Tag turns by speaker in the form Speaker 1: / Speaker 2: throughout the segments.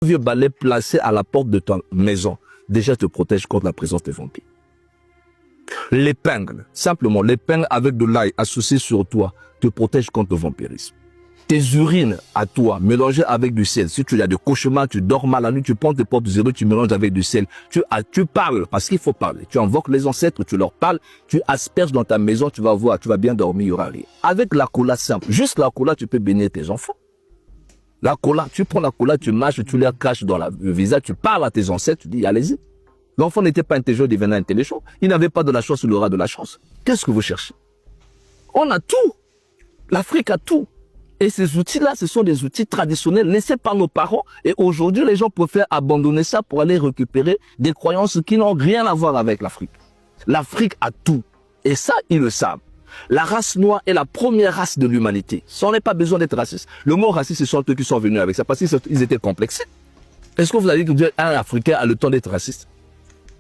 Speaker 1: vieux balai placé à la porte de ta maison, déjà te protège contre la présence des vampires. L'épingle, simplement l'épingle avec de l'ail associé sur toi, te protège contre le vampirisme. Tes urines à toi, mélangées avec du sel. Si tu as des cauchemars, tu dors mal la nuit, tu prends tes portes zéro, tu mélanges avec du sel. Tu parles, parce qu'il faut parler. Tu invoques les ancêtres, tu leur parles, tu asperges dans ta maison, tu vas voir, tu vas bien dormir, il y aura rien. Avec la cola simple, juste la cola, tu peux bénir tes enfants. La cola, tu prends la cola, tu mâches, tu la caches dans le visage, tu parles à tes ancêtres, tu dis, allez-y. L'enfant n'était pas intelligent, il devenait intelligent. Il n'avait pas de la chance, il aura de la chance. Qu'est-ce que vous cherchez? On a tout. L'Afrique a tout. Et ces outils-là, ce sont des outils traditionnels laissés par nos parents. Et aujourd'hui, les gens préfèrent abandonner ça pour aller récupérer des croyances qui n'ont rien à voir avec l'Afrique. L'Afrique a tout. Et ça, ils le savent. La race noire est la première race de l'humanité. Ça n'est pas besoin d'être raciste. Le mot raciste, ce sont eux qui sont venus avec ça parce qu'ils étaient complexés. Est-ce que vous avez dit qu'un Africain a le temps d'être raciste?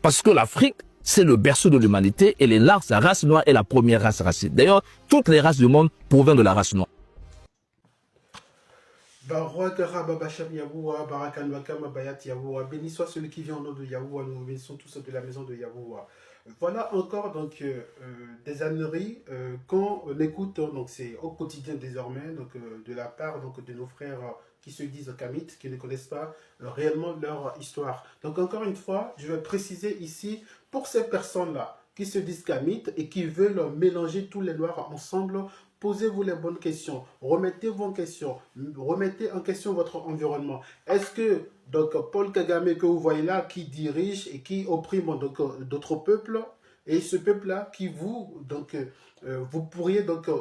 Speaker 1: Parce que l'Afrique, c'est le berceau de l'humanité et la race noire est la première race raciste. D'ailleurs, toutes les races du monde proviennent de la race noire.
Speaker 2: Béni soit celui qui vient au nom de Yahuwah, nous bénissons tous de la maison de Yahuwah. Voilà encore donc des âneries qu'on écoute, donc c'est au quotidien désormais, donc de la part donc de nos frères qui se disent kamites, qui ne connaissent pas réellement leur histoire. Donc encore une fois, je vais préciser ici pour ces personnes-là qui se disent kamites et qui veulent mélanger tous les noirs ensemble. Posez-vous les bonnes questions, remettez-vous en question, remettez en question votre environnement. Est-ce que donc Paul Kagame que vous voyez là, qui dirige et qui opprime d'autres peuples, et ce peuple-là qui vous, donc vous pourriez donc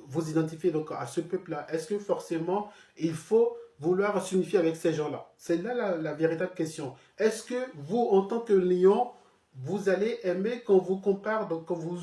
Speaker 2: vous identifier donc à ce peuple-là, est-ce que forcément il faut vouloir s'unifier avec ces gens-là? C'est là la véritable question. Est-ce que vous, en tant que lion, vous allez aimer qu'on vous compare, donc qu'on vous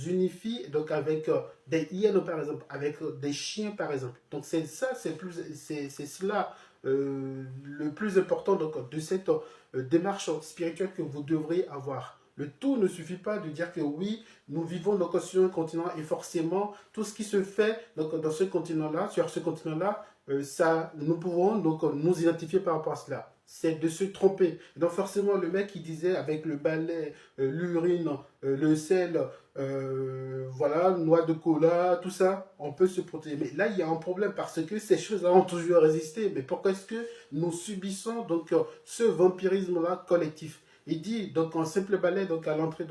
Speaker 2: unifie donc avec des hyènes par exemple, avec des chiens par exemple. Donc c'est ça, c'est cela le plus important donc, de cette démarche spirituelle que vous devriez avoir. Le tout ne suffit pas de dire que oui, nous vivons donc sur un continent et forcément tout ce qui se fait donc, dans ce continent-là, sur ce continent-là, nous pouvons donc nous identifier par rapport à cela. C'est de se tromper. Donc forcément, le mec qui disait avec le balai, l'urine, le sel, voilà, noix de cola, tout ça, on peut se protéger. Mais là, il y a un problème parce que ces choses-là ont toujours résisté. Mais pourquoi est-ce que nous subissons donc ce vampirisme-là collectif? Il dit donc un simple balai donc à l'entrée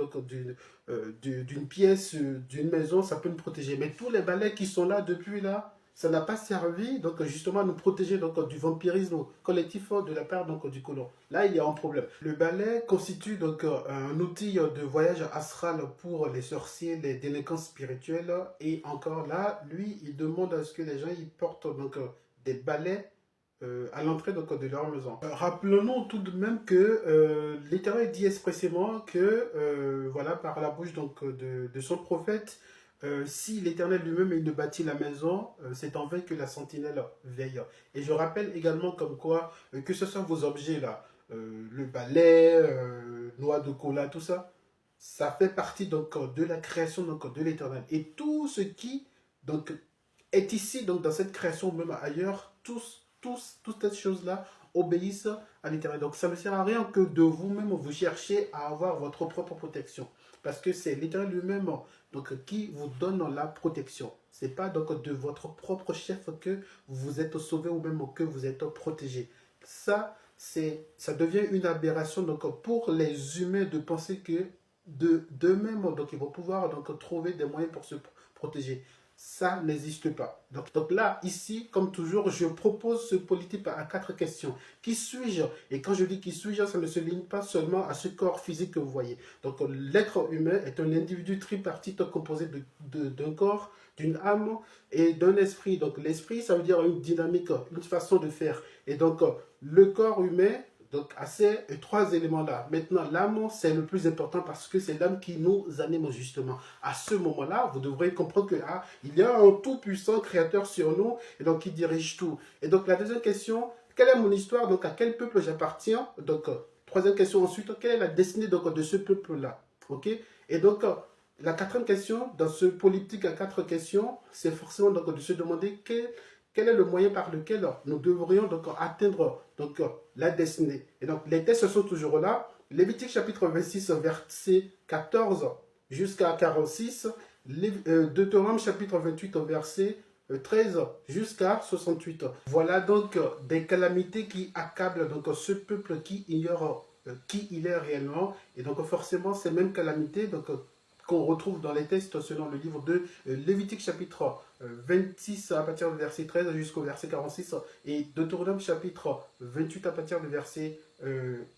Speaker 2: d'une pièce, d'une maison, ça peut nous protéger. Mais tous les balais qui sont là depuis là, ça n'a pas servi donc justement à nous protéger donc du vampirisme collectif de la part donc du colon. Là, il y a un problème. Le balai constitue donc un outil de voyage astral pour les sorciers, les délinquants spirituels. Et encore là, lui, il demande à ce que les gens ils portent donc des balais à l'entrée donc, de leur maison. Rappelons-nous tout de même que l'Éternel dit expressément que, voilà, par la bouche donc, de son prophète, si l'Éternel lui-même il ne bâtit la maison, c'est en vain que la sentinelle veille. Et je rappelle également comme quoi, que ce soit vos objets là, le balai, noix de cola, tout ça, ça fait partie donc de la création donc, de l'Éternel. Et tout ce qui donc, est ici, donc dans cette création, même ailleurs, toutes ces choses-là obéissent à l'Éternel. Donc ça ne sert à rien que de vous-même vous cherchiez à avoir votre propre protection. Parce que c'est l'Éternel lui-même donc, qui vous donne la protection. Ce n'est pas donc de votre propre chef que vous êtes sauvé ou même que vous êtes protégé. Ça devient une aberration donc, pour les humains de penser que d'eux-mêmes, donc, ils vont pouvoir donc, trouver des moyens pour se protéger. Ça n'existe pas. Donc là, ici, comme toujours, je propose ce polytype à 4 questions. Qui suis-je? Et quand je dis qui suis-je, ça ne se limite pas seulement à ce corps physique que vous voyez. Donc l'être humain est un individu tripartite composé d'un corps, d'une âme et d'un esprit. Donc l'esprit, ça veut dire une dynamique, une façon de faire. Et donc le corps humain, donc, à ces 3 éléments-là. Maintenant, l'âme, c'est le plus important parce que c'est l'âme qui nous anime justement. À ce moment-là, vous devrez comprendre que il y a un tout-puissant créateur sur nous et donc qui dirige tout. Et donc, la deuxième question, quelle est mon histoire? Donc, à quel peuple j'appartiens? Donc, troisième question ensuite, quelle est la destinée donc, de ce peuple-là? Ok? Et donc, la quatrième question, dans ce polyptyque à 4 questions, c'est forcément donc, de se demander quel est le moyen par lequel nous devrions donc atteindre donc la destinée. Et donc les textes sont toujours là. Lévitique chapitre 26, verset 14 jusqu'à 46. Deutéronome chapitre 28, verset 13 jusqu'à 68. Voilà donc des calamités qui accablent donc ce peuple qui ignore qui il est réellement. Et donc forcément ces mêmes calamités donc, qu'on retrouve dans les textes selon le livre de Lévitique chapitre 26 à partir du verset 13 jusqu'au verset 46 et Deutéronome chapitre 28 à partir du verset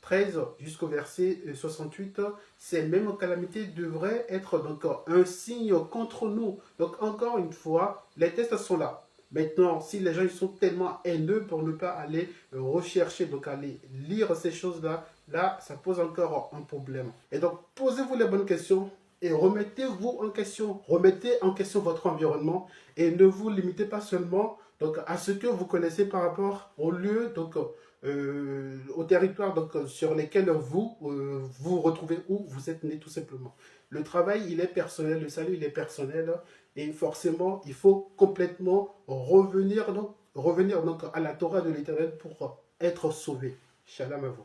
Speaker 2: 13 jusqu'au verset 68, ces mêmes calamités devraient être donc un signe contre nous. Donc encore une fois, les tests sont là. Maintenant, si les gens ils sont tellement haineux pour ne pas aller rechercher, donc aller lire ces choses-là, là, ça pose encore un problème. Et donc, posez-vous les bonnes questions et remettez-vous en question. Remettez en question votre environnement et ne vous limitez pas seulement donc, à ce que vous connaissez par rapport au lieu, donc, au territoire donc, sur lesquels vous vous retrouvez, où vous êtes né tout simplement. Le travail, il est personnel, le salut, il est personnel. Et forcément, il faut complètement revenir donc à la Torah de l'Éternel pour être sauvé. Shalom à vous.